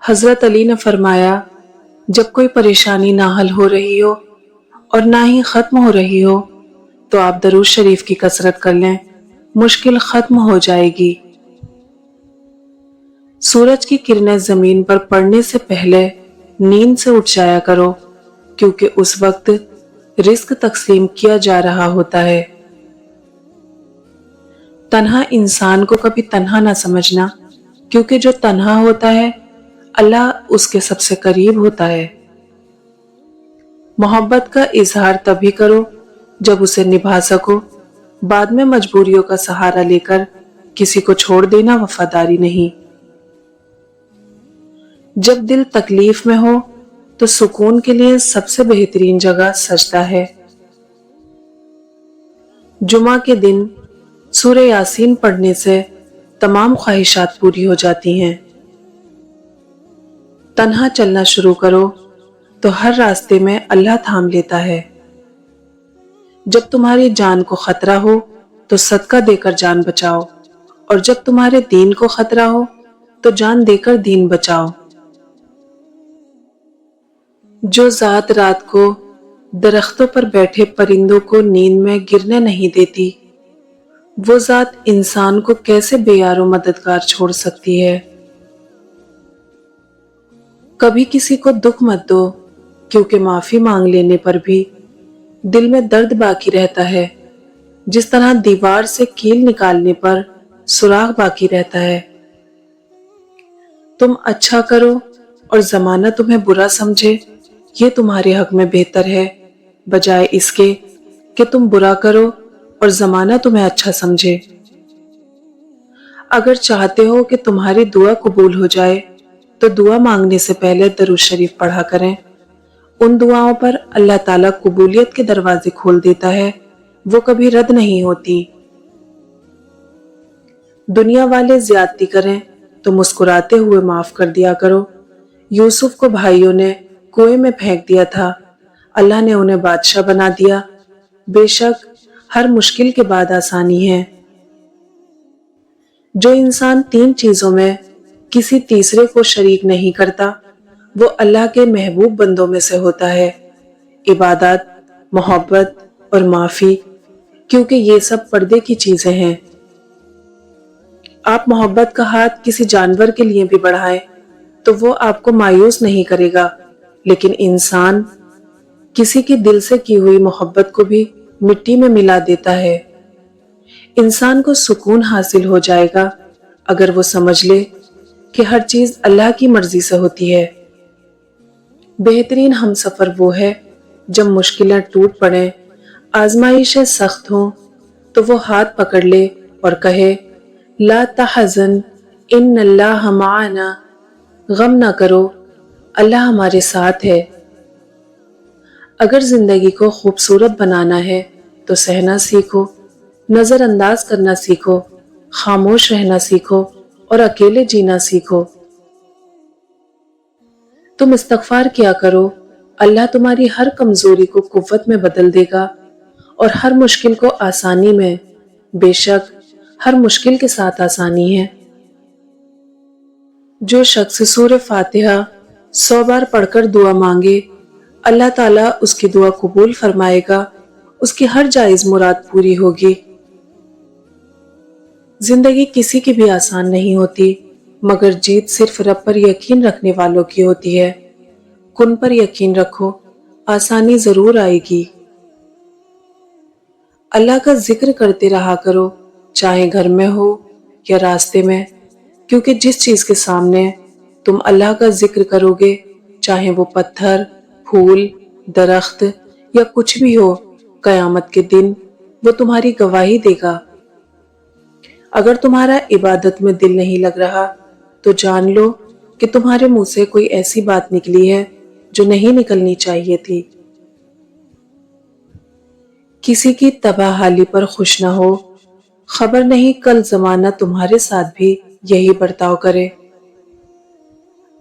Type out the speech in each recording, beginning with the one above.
حضرت علی نے فرمایا، جب کوئی پریشانی نہ حل ہو رہی ہو اور نہ ہی ختم ہو رہی ہو تو آپ درود شریف کی کثرت کر لیں، مشکل ختم ہو جائے گی۔ سورج کی کرنیں زمین پر پڑنے سے پہلے نیند سے اٹھ جایا کرو، کیونکہ اس وقت رزق تقسیم کیا جا رہا ہوتا ہے۔ تنہا انسان کو کبھی تنہا نہ سمجھنا، کیونکہ جو تنہا ہوتا ہے اللہ اس کے سب سے قریب ہوتا ہے۔ محبت کا اظہار تبھی کرو جب اسے نبھا سکو، بعد میں مجبوریوں کا سہارا لے کر کسی کو چھوڑ دینا وفاداری نہیں۔ جب دل تکلیف میں ہو تو سکون کے لیے سب سے بہترین جگہ سجدہ ہے۔ جمعہ کے دن سورہ یاسین پڑھنے سے تمام خواہشات پوری ہو جاتی ہیں۔ تنہا چلنا شروع کرو تو ہر راستے میں اللہ تھام لیتا ہے۔ جب تمہاری جان کو خطرہ ہو تو صدقہ دے کر جان بچاؤ، اور جب تمہارے دین کو خطرہ ہو تو جان دے کر دین بچاؤ۔ جو ذات رات کو درختوں پر بیٹھے پرندوں کو نیند میں گرنے نہیں دیتی، وہ ذات انسان کو کیسے بے یار و مددگار چھوڑ سکتی ہے۔ کبھی کسی کو دکھ مت دو، کیونکہ معافی مانگ لینے پر بھی دل میں درد باقی رہتا ہے، جس طرح دیوار سے کیل نکالنے پر سوراخ باقی رہتا ہے۔ تم اچھا کرو اور زمانہ تمہیں برا سمجھے، یہ تمہارے حق میں بہتر ہے، بجائے اس کے کہ تم برا کرو اور زمانہ تمہیں اچھا سمجھے۔ اگر چاہتے ہو کہ تمہاری دعا قبول ہو جائے تو دعا مانگنے سے پہلے درود شریف پڑھا کریں۔ ان دعاؤں پر اللہ تعالیٰ قبولیت کے دروازے کھول دیتا ہے، وہ کبھی رد نہیں ہوتی۔ دنیا والے زیادتی کریں تو مسکراتے ہوئے معاف کر دیا کرو۔ یوسف کو بھائیوں نے کنویں میں پھینک دیا تھا، اللہ نے انہیں بادشاہ بنا دیا۔ بے شک ہر مشکل کے بعد آسانی ہے۔ جو انسان تین چیزوں میں کسی تیسرے کو شریک نہیں کرتا، وہ اللہ کے محبوب بندوں میں سے ہوتا ہے۔ عبادت، محبت اور معافی، کیونکہ یہ سب پردے کی چیزیں ہیں۔ آپ محبت کا ہاتھ کسی جانور کے لیے بھی بڑھائیں تو وہ آپ کو مایوس نہیں کرے گا، لیکن انسان کسی کی دل سے کی ہوئی محبت کو بھی مٹی میں ملا دیتا ہے۔ انسان کو سکون حاصل ہو جائے گا اگر وہ سمجھ لے کہ ہر چیز اللہ کی مرضی سے ہوتی ہے۔ بہترین ہمسفر وہ ہے جب مشکلیں ٹوٹ پڑیں، آزمائشیں سخت ہوں تو وہ ہاتھ پکڑ لے اور کہے، لا تحزن ان اللہ معنا، غم نہ کرو، اللہ ہمارے ساتھ ہے۔ اگر زندگی کو خوبصورت بنانا ہے تو سہنا سیکھو، نظر انداز کرنا سیکھو، خاموش رہنا سیکھو اور اکیلے جینا سیکھو۔ تم استغفار کیا کرو، اللہ تمہاری ہر کمزوری کو قوت میں بدل دے گا اور ہر مشکل کو آسانی میں۔ بے شک ہر مشکل کے ساتھ آسانی ہے۔ جو شخص سورہ فاتحہ 100 بار پڑھ کر دعا مانگے، اللہ تعالیٰ اس کی دعا قبول فرمائے گا، اس کی ہر جائز مراد پوری ہوگی۔ زندگی کسی کی بھی آسان نہیں ہوتی، مگر جیت صرف رب پر یقین رکھنے والوں کی ہوتی ہے۔ کن پر یقین رکھو، آسانی ضرور آئے گی۔ اللہ کا ذکر کرتے رہا کرو، چاہے گھر میں ہو یا راستے میں، کیونکہ جس چیز کے سامنے تم اللہ کا ذکر کرو گے، چاہے وہ پتھر، پھول، درخت یا کچھ بھی ہو، قیامت کے دن وہ تمہاری گواہی دے گا۔ اگر تمہارا عبادت میں دل نہیں لگ رہا تو جان لو کہ تمہارے منہ سے کوئی ایسی بات نکلی ہے جو نہیں نکلنی چاہیے تھی۔ کسی کی تباہ حالی پر خوش نہ ہو، خبر نہیں کل زمانہ تمہارے ساتھ بھی یہی برتاؤ کرے۔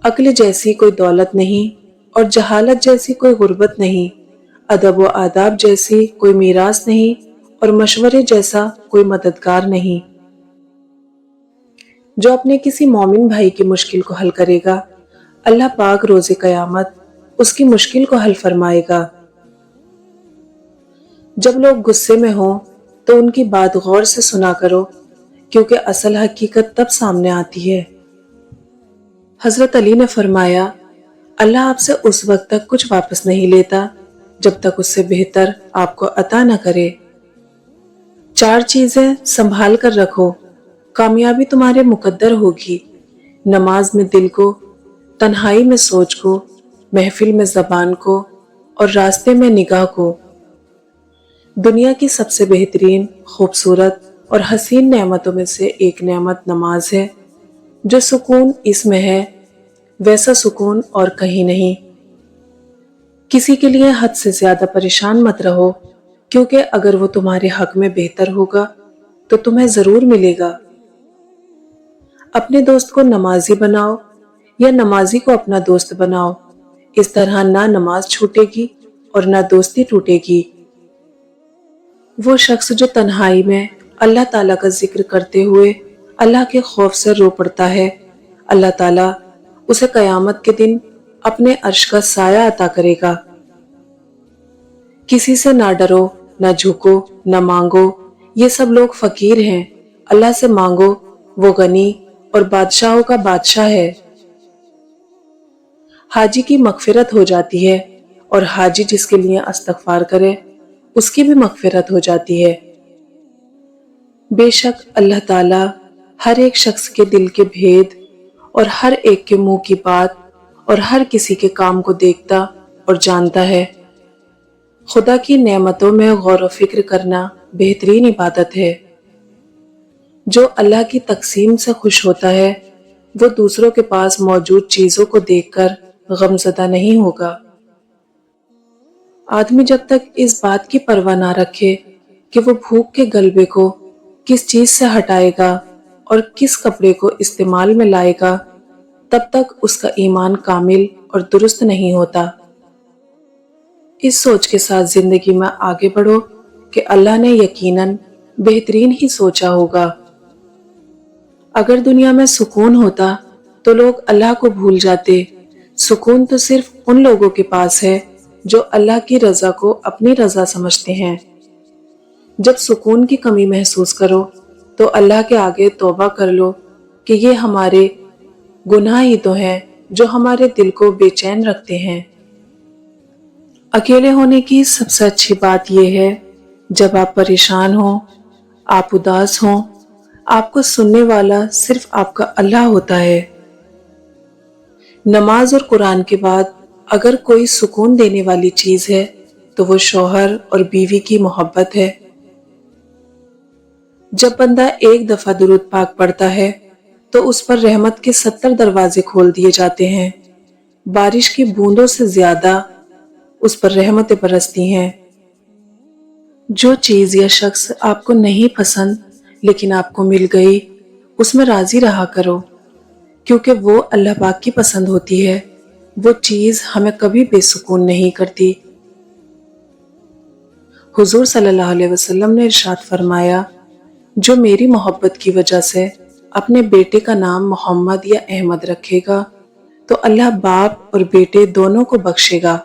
عقل جیسی کوئی دولت نہیں اور جہالت جیسی کوئی غربت نہیں، ادب و آداب جیسی کوئی میراث نہیں اور مشورے جیسا کوئی مددگار نہیں۔ جو اپنے کسی مومن بھائی کی مشکل کو حل کرے گا، اللہ پاک روز قیامت اس کی مشکل کو حل فرمائے گا۔ جب لوگ غصے میں ہوں تو ان کی بات غور سے سنا کرو، کیونکہ اصل حقیقت تب سامنے آتی ہے۔ حضرت علی نے فرمایا، اللہ آپ سے اس وقت تک کچھ واپس نہیں لیتا جب تک اس سے بہتر آپ کو عطا نہ کرے۔ 4 چیزیں سنبھال کر رکھو، کامیابی تمہارے مقدر ہوگی۔ نماز میں دل کو، تنہائی میں سوچ کو، محفل میں زبان کو، اور راستے میں نگاہ کو۔ دنیا کی سب سے بہترین، خوبصورت اور حسین نعمتوں میں سے ایک نعمت نماز ہے۔ جو سکون اس میں ہے ویسا سکون اور کہیں نہیں۔ کسی کے لیے حد سے زیادہ پریشان مت رہو، کیونکہ اگر وہ تمہارے حق میں بہتر ہوگا تو تمہیں ضرور ملے گا۔ اپنے دوست کو نمازی بناؤ یا نمازی کو اپنا دوست بناؤ، اس طرح نہ نماز چھوٹے گی اور نہ دوستی ٹوٹے گی۔ وہ شخص جو تنہائی میں اللہ تعالیٰ کا ذکر کرتے ہوئے اللہ کے خوف سے رو پڑتا ہے، اللہ تعالیٰ اسے قیامت کے دن اپنے عرش کا سایہ عطا کرے گا۔ کسی سے نہ ڈرو، نہ جھکو، نہ مانگو، یہ سب لوگ فقیر ہیں۔ اللہ سے مانگو، وہ غنی اور بادشاہوں کا بادشاہ ہے۔ حاجی کی مغفرت ہو جاتی ہے، اور حاجی جس کے لیے استغفار کرے اس کی بھی مغفرت ہو جاتی ہے۔ بے شک اللہ تعالیٰ ہر ایک شخص کے دل کے بھید اور ہر ایک کے منہ کی بات اور ہر کسی کے کام کو دیکھتا اور جانتا ہے۔ خدا کی نعمتوں میں غور و فکر کرنا بہترین عبادت ہے۔ جو اللہ کی تقسیم سے خوش ہوتا ہے وہ دوسروں کے پاس موجود چیزوں کو دیکھ کر غمزدہ نہیں ہوگا۔ آدمی جب تک اس بات کی پرواہ نہ رکھے کہ وہ بھوک کے غلبے کو کس چیز سے ہٹائے گا اور کس کپڑے کو استعمال میں لائے گا، تب تک اس کا ایمان کامل اور درست نہیں ہوتا۔ اس سوچ کے ساتھ زندگی میں آگے بڑھو کہ اللہ نے یقیناً بہترین ہی سوچا ہوگا۔ اگر دنیا میں سکون ہوتا تو لوگ اللہ کو بھول جاتے۔ سکون تو صرف ان لوگوں کے پاس ہے جو اللہ کی رضا کو اپنی رضا سمجھتے ہیں۔ جب سکون کی کمی محسوس کرو تو اللہ کے آگے توبہ کر لو کہ یہ ہمارے گناہ ہی تو ہیں جو ہمارے دل کو بے چین رکھتے ہیں۔ اکیلے ہونے کی سب سے اچھی بات یہ ہے جب آپ پریشان ہوں، آپ اداس ہوں، آپ کو سننے والا صرف آپ کا اللہ ہوتا ہے۔ نماز اور قرآن کے بعد اگر کوئی سکون دینے والی چیز ہے تو وہ شوہر اور بیوی کی محبت ہے۔ جب بندہ ایک دفعہ درود پاک پڑھتا ہے تو اس پر رحمت کے 70 دروازے کھول دیے جاتے ہیں۔ بارش کی بوندوں سے زیادہ اس پر رحمتیں برستی ہیں۔ جو چیز یا شخص آپ کو نہیں پسند لیکن آپ کو مل گئی، اس میں راضی رہا کرو، کیونکہ وہ اللہ پاک کی پسند ہوتی ہے۔ وہ چیز ہمیں کبھی بے سکون نہیں کرتی۔ حضور صلی اللہ علیہ وسلم نے ارشاد فرمایا، جو میری محبت کی وجہ سے اپنے بیٹے کا نام محمد یا احمد رکھے گا تو اللہ باپ اور بیٹے دونوں کو بخشے گا۔